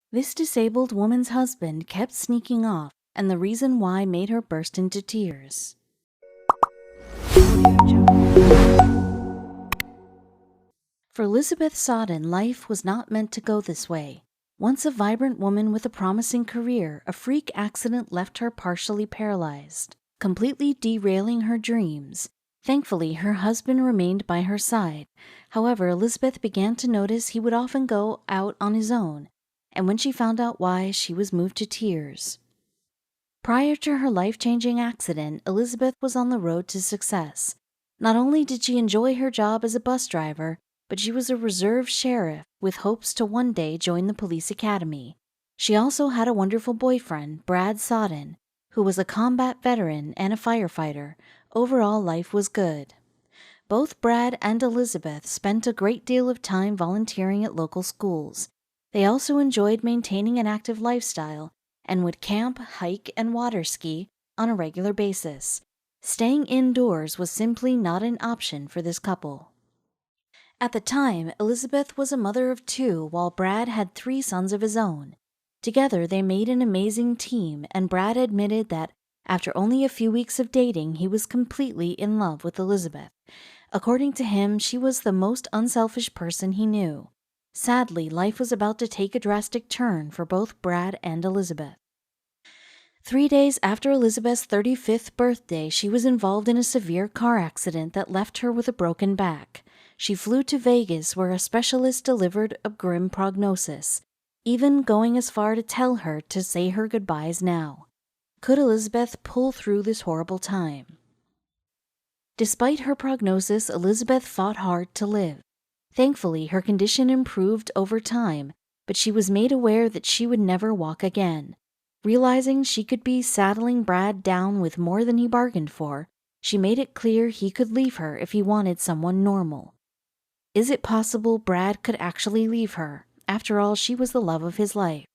This disabled woman's husband kept sneaking off, and the reason why made her burst into tears. For Elizabeth Sodden, life was not meant to go this way. Once a vibrant woman with a promising career, a freak accident left her partially paralyzed, completely derailing her dreams. Thankfully, her husband remained by her side. However, Elizabeth began to notice he would often go out on his own, and when she found out why, she was moved to tears. Prior to her life-changing accident, Elizabeth was on the road to success. Not only did she enjoy her job as a bus driver, but she was a reserve sheriff with hopes to one day join the police academy. She also had a wonderful boyfriend, Brad Sodden, who was a combat veteran and a firefighter. Overall, life was good. Both Brad and Elizabeth spent a great deal of time volunteering at local schools. They also enjoyed maintaining an active lifestyle and would camp, hike, and water ski on a regular basis. Staying indoors was simply not an option for this couple. At the time, Elizabeth was a mother of 2, while Brad had 3 sons of his own. Together, they made an amazing team, and Brad admitted that after only a few weeks of dating, he was completely in love with Elizabeth. According to him, she was the most unselfish person he knew. Sadly, life was about to take a drastic turn for both Brad and Elizabeth. 3 days after Elizabeth's 35th birthday, she was involved in a severe car accident that left her with a broken back. She flew to Vegas, where a specialist delivered a grim prognosis, even going as far to tell her to say her goodbyes now. Could Elizabeth pull through this horrible time? Despite her prognosis, Elizabeth fought hard to live. Thankfully, her condition improved over time, but she was made aware that she would never walk again. Realizing she could be saddling Brad down with more than he bargained for, she made it clear he could leave her if he wanted someone normal. Is it possible Brad could actually leave her? After all, she was the love of his life.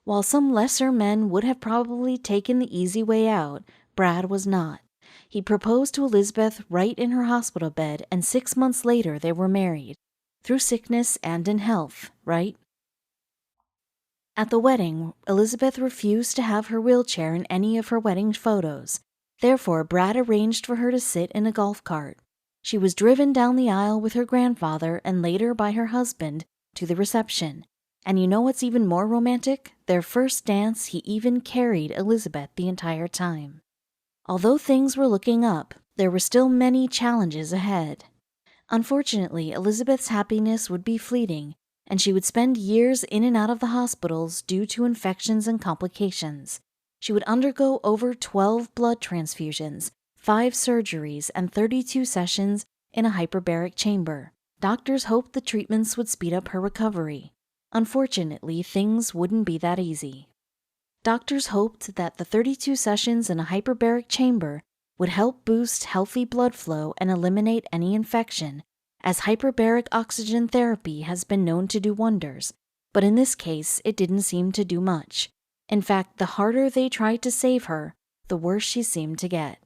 While some lesser men would have probably taken the easy way out, Brad was not. He proposed to Elizabeth right in her hospital bed, and 6 months later they were married. Through sickness and in health, right? At the wedding, Elizabeth refused to have her wheelchair in any of her wedding photos. Therefore, Brad arranged for her to sit in a golf cart. She was driven down the aisle with her grandfather and later by her husband to the reception. And you know what's even more romantic? Their first dance, he even carried Elizabeth the entire time. Although things were looking up, there were still many challenges ahead. Unfortunately, Elizabeth's happiness would be fleeting, and she would spend years in and out of the hospitals due to infections and complications. She would undergo over 12 blood transfusions, 5 surgeries, and 32 sessions in a hyperbaric chamber. Doctors hoped the treatments would speed up her recovery. Unfortunately, things wouldn't be that easy. Doctors hoped that the 32 sessions in a hyperbaric chamber would help boost healthy blood flow and eliminate any infection, as hyperbaric oxygen therapy has been known to do wonders, but in this case it didn't seem to do much. In fact, the harder they tried to save her, the worse she seemed to get.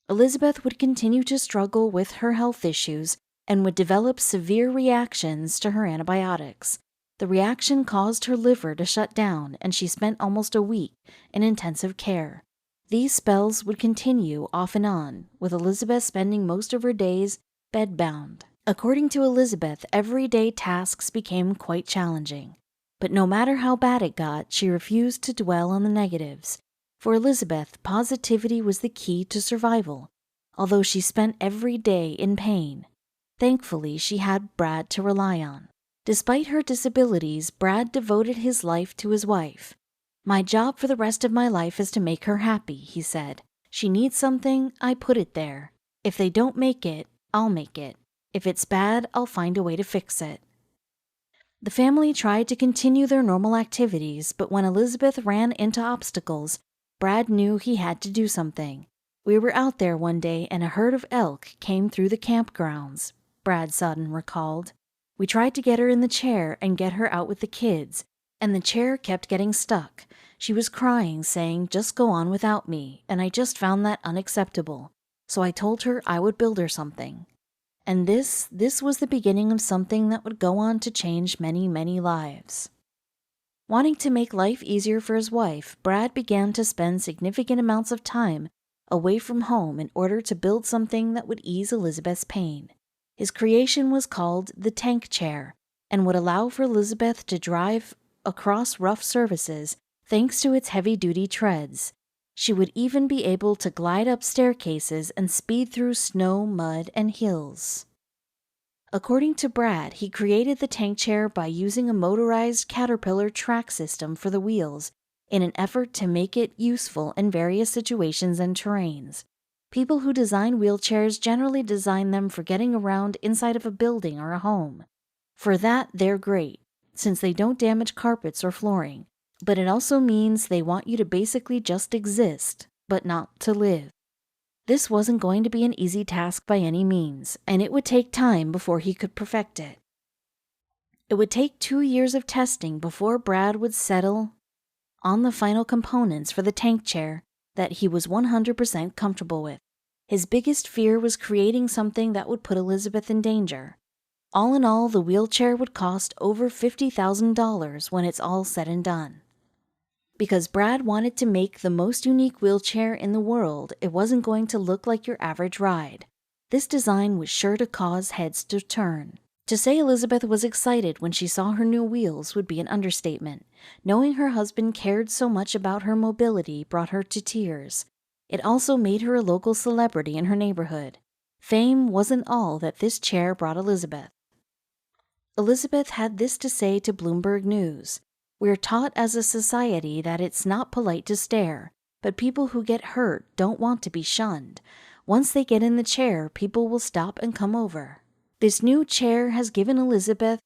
Elizabeth would continue to struggle with her health issues and would develop severe reactions to her antibiotics. The reaction caused her liver to shut down, and she spent almost a week in intensive care. These spells would continue off and on, with Elizabeth spending most of her days bedbound. According to Elizabeth, everyday tasks became quite challenging. But no matter how bad it got, she refused to dwell on the negatives. For Elizabeth, positivity was the key to survival, although she spent every day in pain. Thankfully, she had Brad to rely on. Despite her disabilities, Brad devoted his life to his wife. "My job for the rest of my life is to make her happy," he said. "She needs something, I put it there. If they don't make it, I'll make it. If it's bad, I'll find a way to fix it." The family tried to continue their normal activities, but when Elizabeth ran into obstacles, Brad knew he had to do something. "We were out there one day and a herd of elk came through the campgrounds," Brad Sodden recalled. "We tried to get her in the chair and get her out with the kids, and the chair kept getting stuck. She was crying, saying, 'Just go on without me,' and I just found that unacceptable. So I told her I would build her something. And this was the beginning of something that would go on to change many, many lives." Wanting to make life easier for his wife, Brad began to spend significant amounts of time away from home in order to build something that would ease Elizabeth's pain. His creation was called the tank chair and would allow for Elizabeth to drive across rough surfaces thanks to its heavy-duty treads. She would even be able to glide up staircases and speed through snow, mud, and hills. According to Brad, he created the tank chair by using a motorized Caterpillar track system for the wheels in an effort to make it useful in various situations and terrains. People who design wheelchairs generally design them for getting around inside of a building or a home. For that, they're great, since they don't damage carpets or flooring, but it also means they want you to basically just exist, but not to live. This wasn't going to be an easy task by any means, and it would take time before he could perfect it. It would take 2 years of testing before Brad would settle on the final components for the tank chair that he was 100% comfortable with. His biggest fear was creating something that would put Elizabeth in danger. All in all, the wheelchair would cost over $50,000 when it's all said and done. Because Brad wanted to make the most unique wheelchair in the world, it wasn't going to look like your average ride. This design was sure to cause heads to turn. To say Elizabeth was excited when she saw her new wheels would be an understatement. Knowing her husband cared so much about her mobility brought her to tears. It also made her a local celebrity in her neighborhood. Fame wasn't all that this chair brought Elizabeth. Elizabeth had this to say to Bloomberg News. We're taught as a society that it's not polite to stare, but people who get hurt don't want to be shunned. Once they get in the chair, people will stop and come over. This new chair has given Elizabeth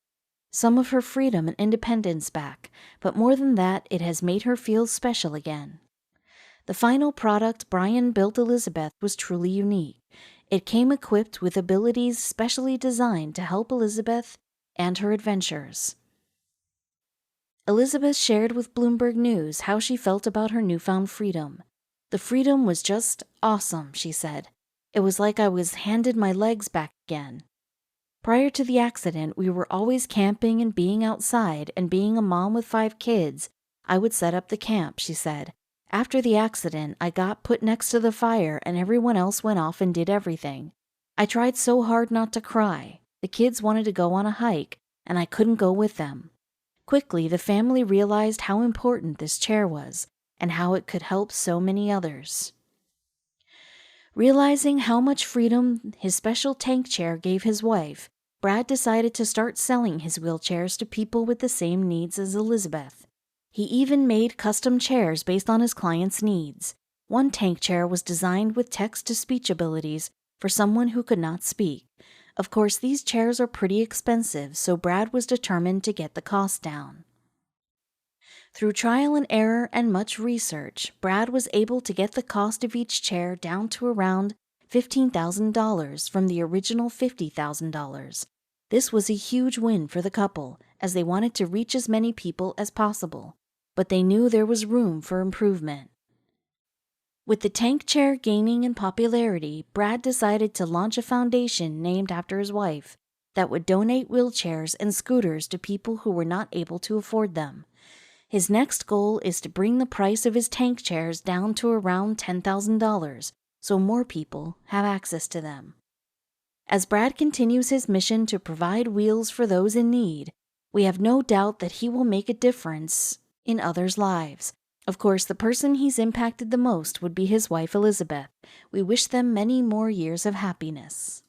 some of her freedom and independence back, but more than that, it has made her feel special again. The final product Brian built Elizabeth was truly unique. It came equipped with abilities specially designed to help Elizabeth and her adventures. Elizabeth shared with Bloomberg News how she felt about her newfound freedom. The freedom was just awesome, she said. It was like I was handed my legs back again. Prior to the accident, we were always camping and being outside, and being a mom with 5 kids, I would set up the camp, she said. After the accident, I got put next to the fire and everyone else went off and did everything. I tried so hard not to cry. The kids wanted to go on a hike, and I couldn't go with them. Quickly, the family realized how important this chair was and how it could help so many others. Realizing how much freedom his special tank chair gave his wife, Brad decided to start selling his wheelchairs to people with the same needs as Elizabeth. He even made custom chairs based on his clients' needs. One tank chair was designed with text-to-speech abilities for someone who could not speak. Of course, these chairs are pretty expensive, so Brad was determined to get the cost down. Through trial and error and much research, Brad was able to get the cost of each chair down to around $15,000 from the original $50,000. This was a huge win for the couple, as they wanted to reach as many people as possible, but they knew there was room for improvement. With the tank chair gaining in popularity, Brad decided to launch a foundation named after his wife that would donate wheelchairs and scooters to people who were not able to afford them. His next goal is to bring the price of his tank chairs down to around $10,000 so more people have access to them. As Brad continues his mission to provide wheels for those in need, we have no doubt that he will make a difference in others' lives. Of course, the person he's impacted the most would be his wife, Elizabeth. We wish them many more years of happiness.